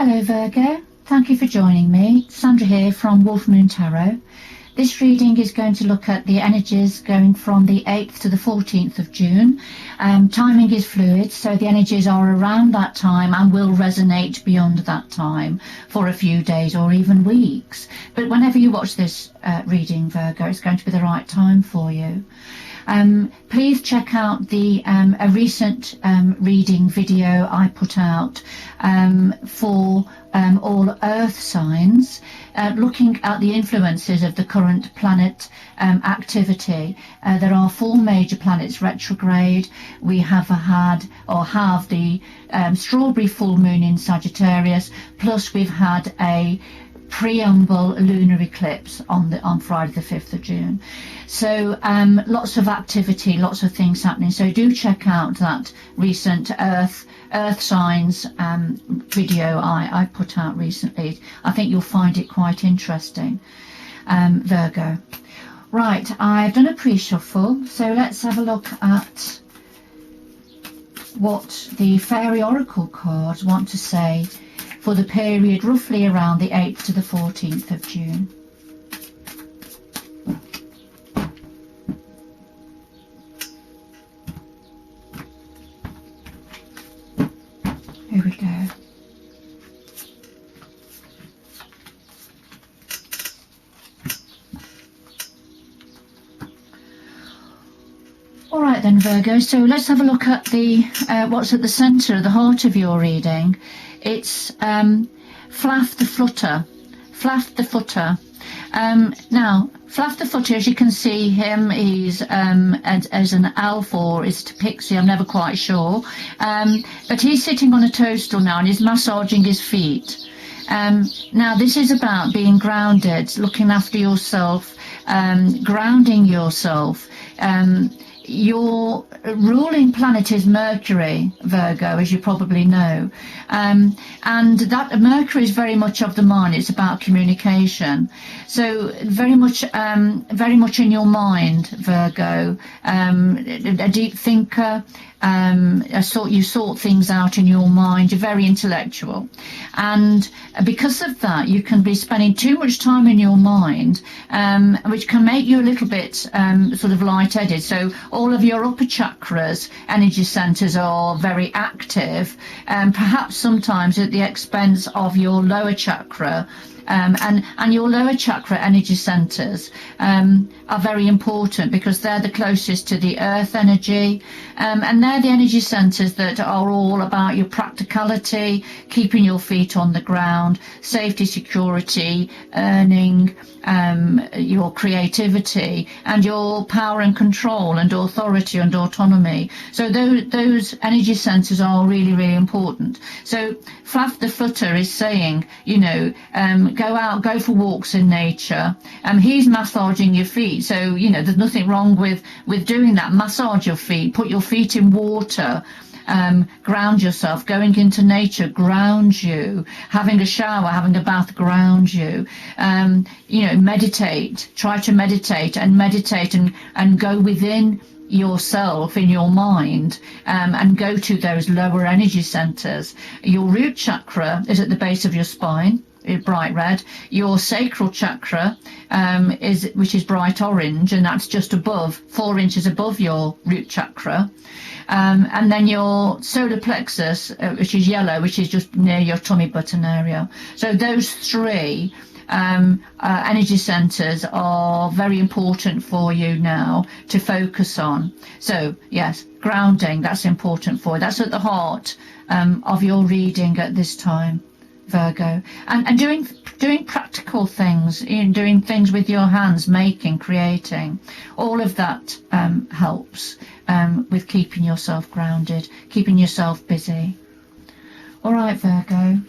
Hello Virgo, thank you for joining me. Sandra here from Wolf Moon Tarot. This reading is going to look at the energies going from the 8th to the 14th of June. Timing is fluid, so the energies are around that time and will resonate beyond that time for a few days or even weeks. But whenever you watch this reading, Virgo, it's going to be the right time for you. Please check out a recent reading video I put out for all earth signs, looking at the influences of the current planet activity. There are 4 major planets retrograde. We have had the strawberry full moon in Sagittarius, plus we've had a preamble lunar eclipse on Friday the 5th of June. So lots of activity, lots of things happening. So do check out that recent earth signs video I put out recently. I think you'll find it quite interesting, Virgo. Right, I've done a pre-shuffle, so let's have a look at what the fairy oracle cards want to say for the period roughly around the 8th to the 14th of June. Here we go. All right then, Virgo, so let's have a look at the what's at the centre, the heart of your reading. It's Flaff the Flutter. Flaff the Footer. Now, Flaff the Footer, as you can see him, he's as an elf or is it a pixie, I'm never quite sure. But he's sitting on a toadstool now and he's massaging his feet. Now, this is about being grounded, looking after yourself, grounding yourself. Your ruling planet is Mercury, Virgo, as you probably know, and that Mercury is very much of the mind. It's about communication, so very much in your mind, Virgo. A deep thinker. You sort things out in your mind. You're very intellectual, and because of that, you can be spending too much time in your mind, which can make you a little bit sort of light-headed. So all of your upper chakras, energy centers, are very active, perhaps sometimes at the expense of your lower chakra. And your lower chakra energy centers are very important because they're the closest to the earth energy, and they're the energy centers that are all about your practicality, keeping your feet on the ground, safety, security, earning, your creativity, and your power and control and authority and autonomy. So those energy centers are really, really important. So Flaff the Footer is saying, go out, go for walks in nature. He's massaging your feet, so there's nothing wrong with doing that. Massage your feet, put your feet in water, ground yourself. Going into nature grounds you. Having a shower, having a bath grounds you. Meditate, try to meditate and go within yourself in your mind, and go to those lower energy centers. Your root chakra is at the base of your spine, bright red. Your sacral chakra which is bright orange, and that's just above 4 inches above your root chakra. And then your solar plexus, which is yellow, which is just near your tummy button area. So those 3 energy centers are very important for you now to focus on. So yes, grounding, that's important for you. That's at the heart of your reading at this time, Virgo. And doing practical things, doing things with your hands, making, creating, all of that helps with keeping yourself grounded, keeping yourself busy. All right, Virgo.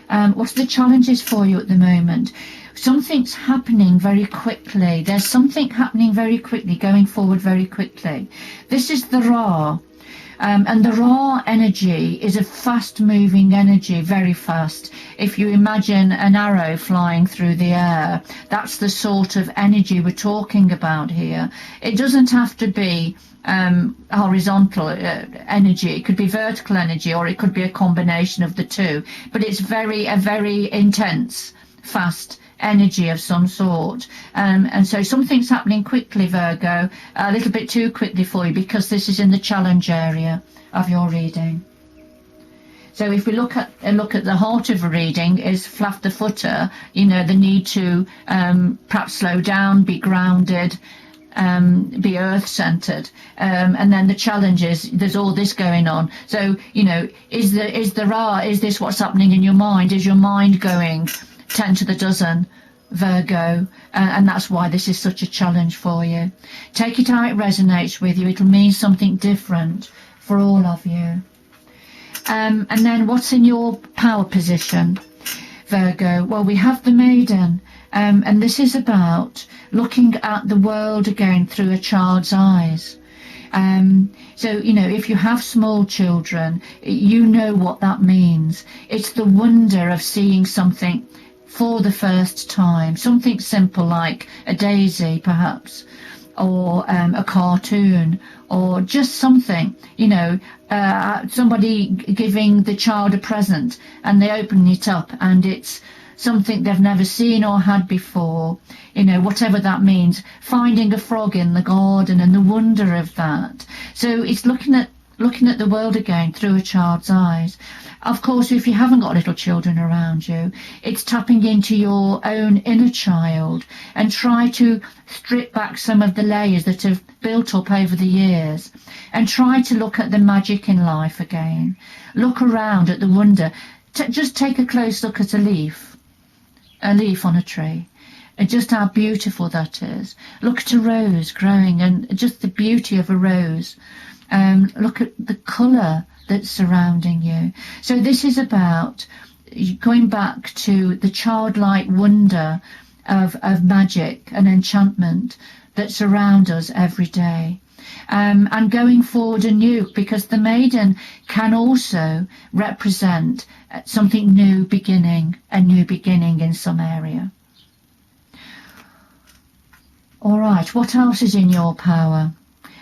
What are the challenges for you at the moment? Something's happening very quickly. There's something happening very quickly, going forward very quickly. This is the Ra. And the Ra energy is a fast-moving energy, very fast. If you imagine an arrow flying through the air, that's the sort of energy we're talking about here. It doesn't have to be horizontal energy. It could be vertical energy, or it could be a combination of the two. But it's a very intense, fast energy of some sort, and so something's happening quickly, Virgo, a little bit too quickly for you, because this is in the challenge area of your reading. So if we look at the heart of a reading is flat the footer, you know, the need to perhaps slow down, be grounded, be earth-centered, and then the challenge is there's all this going on. So, you know, is this what's happening in your mind? Is your mind going 10 to the dozen, Virgo? And that's why this is such a challenge for you. Take it how it resonates with you. It'll mean something different for all of you. And then what's in your power position, Virgo? Well, we have the Maiden, and this is about looking at the world again through a child's eyes. So, you know, if you have small children, you know what that means. It's the wonder of seeing something for the first time, something simple like a daisy perhaps, or a cartoon, or just something, you know, somebody giving the child a present and they open it up and it's something they've never seen or had before, you know, whatever that means. Finding a frog in the garden and the wonder of that. So it's looking at the world again through a child's eyes. Of course, if you haven't got little children around you, it's tapping into your own inner child and try to strip back some of the layers that have built up over the years and try to look at the magic in life again. Look around at the wonder. Just take a close look at a leaf on a tree, and just how beautiful that is. Look at a rose growing and just the beauty of a rose. Look at the colour that's surrounding you. So this is about going back to the childlike wonder of magic and enchantment that surround us every day. And going forward anew, because the Maiden can also represent something new beginning, a new beginning in some area. All right, what else is in your power?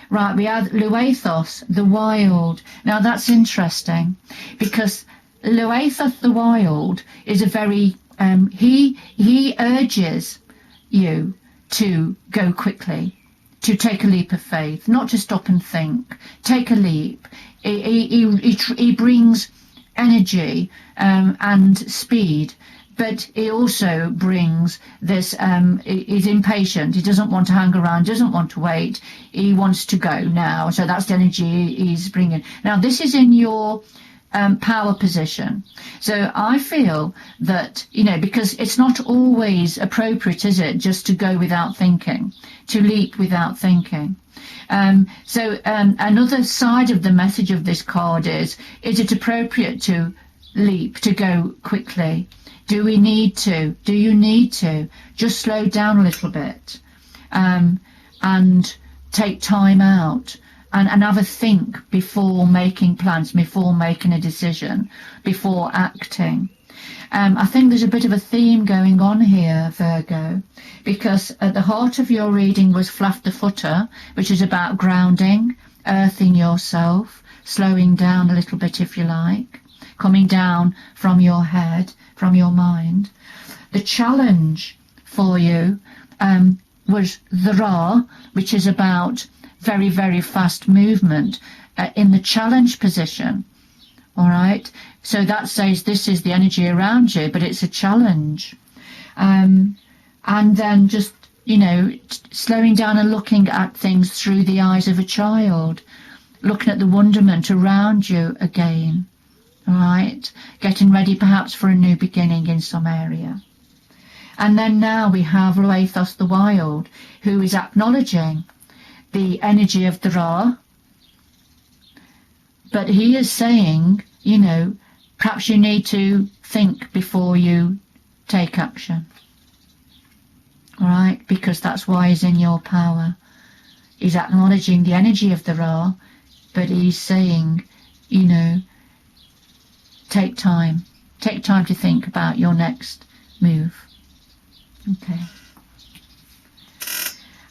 Right, we have Luathos, the wild. Now that's interesting, because Luathos the wild is a very, he urges you to go quickly, to take a leap of faith, not to stop and think. Take a leap. He brings energy and speed, but he also brings this, he's impatient. He doesn't want to hang around, doesn't want to wait. He wants to go now. So that's the energy he's bringing. Now, this is in your power position. So I feel that, you know, because it's not always appropriate, is it, just to go without thinking, to leap without thinking. So another side of the message of this card is it appropriate to leap, to go quickly? Do we need to? Do you need to? Just slow down a little bit and take time out and have a think before making plans, before making a decision, before acting. I think there's a bit of a theme going on here, Virgo, because at the heart of your reading was Flaff the Footer, which is about grounding, earthing yourself, slowing down a little bit if you like, coming down from your head, from your mind. The challenge for you was the Ra, which is about very, very fast movement in the challenge position. All right, so that says this is the energy around you, but it's a challenge. And then just, you know, slowing down and looking at things through the eyes of a child, looking at the wonderment around you again. All right, getting ready perhaps for a new beginning in some area. And then now we have Luathos the Wild, who is acknowledging the energy of the Ra, but he is saying, you know, perhaps you need to think before you take action. All right, because that's why he's in your power. He's acknowledging the energy of the Ra, but he's saying, you know, take time to think about your next move. Okay.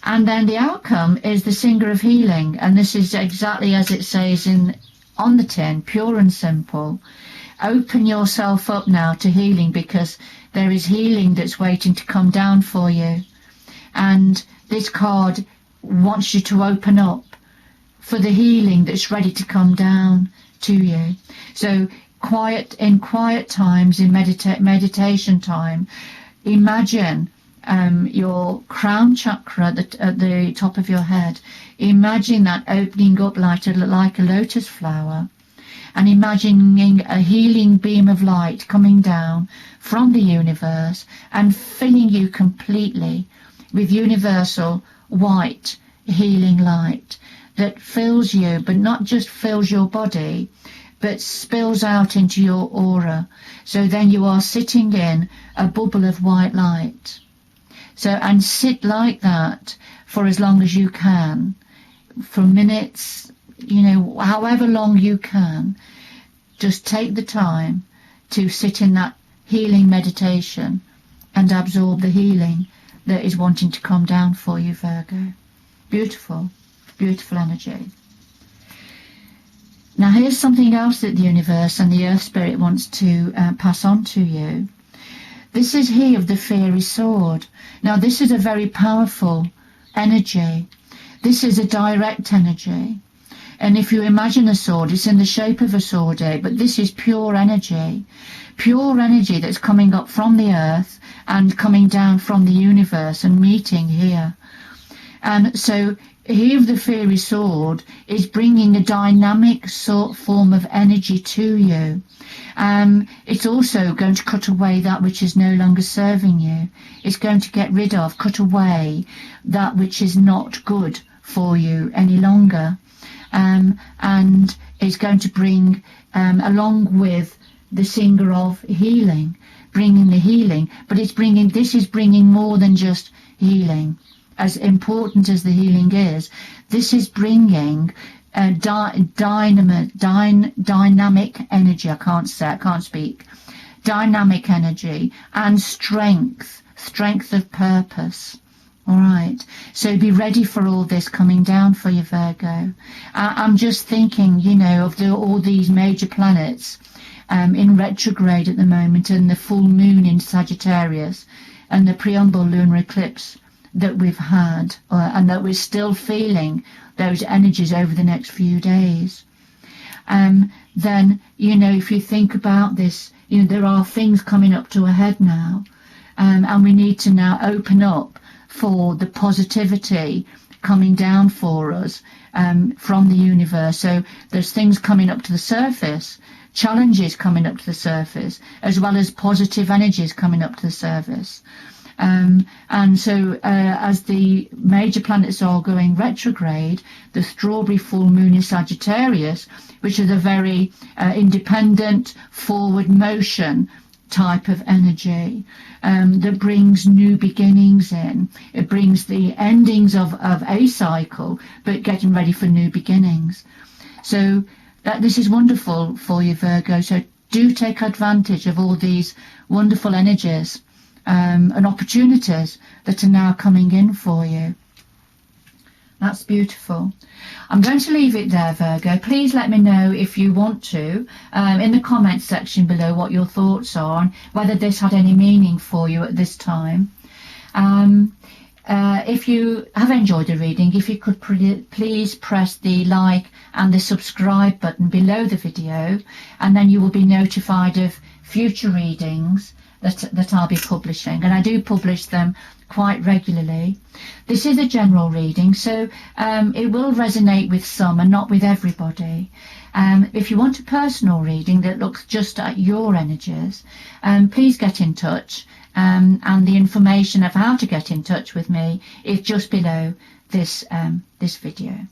And then the outcome is the Singer of Healing, and this is exactly as it says on the tin, pure and simple. Open yourself up now to healing, because there is healing that's waiting to come down for you. And this card wants you to open up for the healing that's ready to come down to you. So in quiet times, in meditation time, imagine your crown chakra at the top of your head. Imagine that opening up like a lotus flower, and imagining a healing beam of light coming down from the universe and filling you completely with universal white healing light that fills you, but not just fills your body, but spills out into your aura. So then you are sitting in a bubble of white light. So, and sit like that for as long as you can, for minutes, you know, however long you can. Just take the time to sit in that healing meditation and absorb the healing that is wanting to come down for you, Virgo. Beautiful, beautiful energy. Now here's something else that the universe and the earth spirit wants to pass on to you. This is here of the fiery sword. Now this is a very powerful energy. This is a direct energy. And if you imagine a sword, it's in the shape of a sword, but this is pure energy that's coming up from the earth and coming down from the universe and meeting here. And so here the fiery sword is bringing a dynamic form of energy to you. It's also going to cut away that which is no longer serving you. It's going to get rid of, cut away that which is not good for you any longer. And it's going to bring, along with the Singer of Healing, bringing the healing, but this is bringing more than just healing. As important as the healing is, this is bringing dynamic energy. I can't speak. Dynamic energy and strength of purpose. All right, so be ready for all this coming down for you, Virgo. I'm just thinking, you know, of all these major planets in retrograde at the moment, and the full moon in Sagittarius, and the preamble lunar eclipse that we've had, and that we're still feeling those energies over the next few days. Then, you know, if you think about this, you know, there are things coming up to a head now, and we need to now open up for the positivity coming down for us from the universe. So there's things coming up to the surface, challenges coming up to the surface, as well as positive energies coming up to the surface. And so as the major planets are going retrograde, the strawberry full moon in Sagittarius, which is a very independent, forward motion type of energy, that brings new beginnings in. It brings the endings of a cycle, but getting ready for new beginnings. So this is wonderful for you, Virgo. So do take advantage of all these wonderful energies and opportunities that are now coming in for you. That's beautiful. I'm going to leave it there, Virgo. Please let me know if you want to, in the comments section below, what your thoughts are and whether this had any meaning for you at this time. If you have enjoyed the reading, if you could please press the like and the subscribe button below the video, and then you will be notified of future readings that I'll be publishing, and I do publish them quite regularly. This is a general reading, so it will resonate with some and not with everybody. If you want a personal reading that looks just at your energies, please get in touch, and the information of how to get in touch with me is just below this video.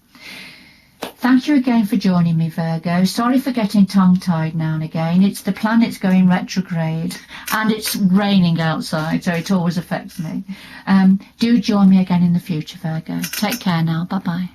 Thank you again for joining me, Virgo. Sorry for getting tongue-tied now and again. It's the planets going retrograde and it's raining outside, so it always affects me. Do join me again in the future, Virgo. Take care now. Bye-bye.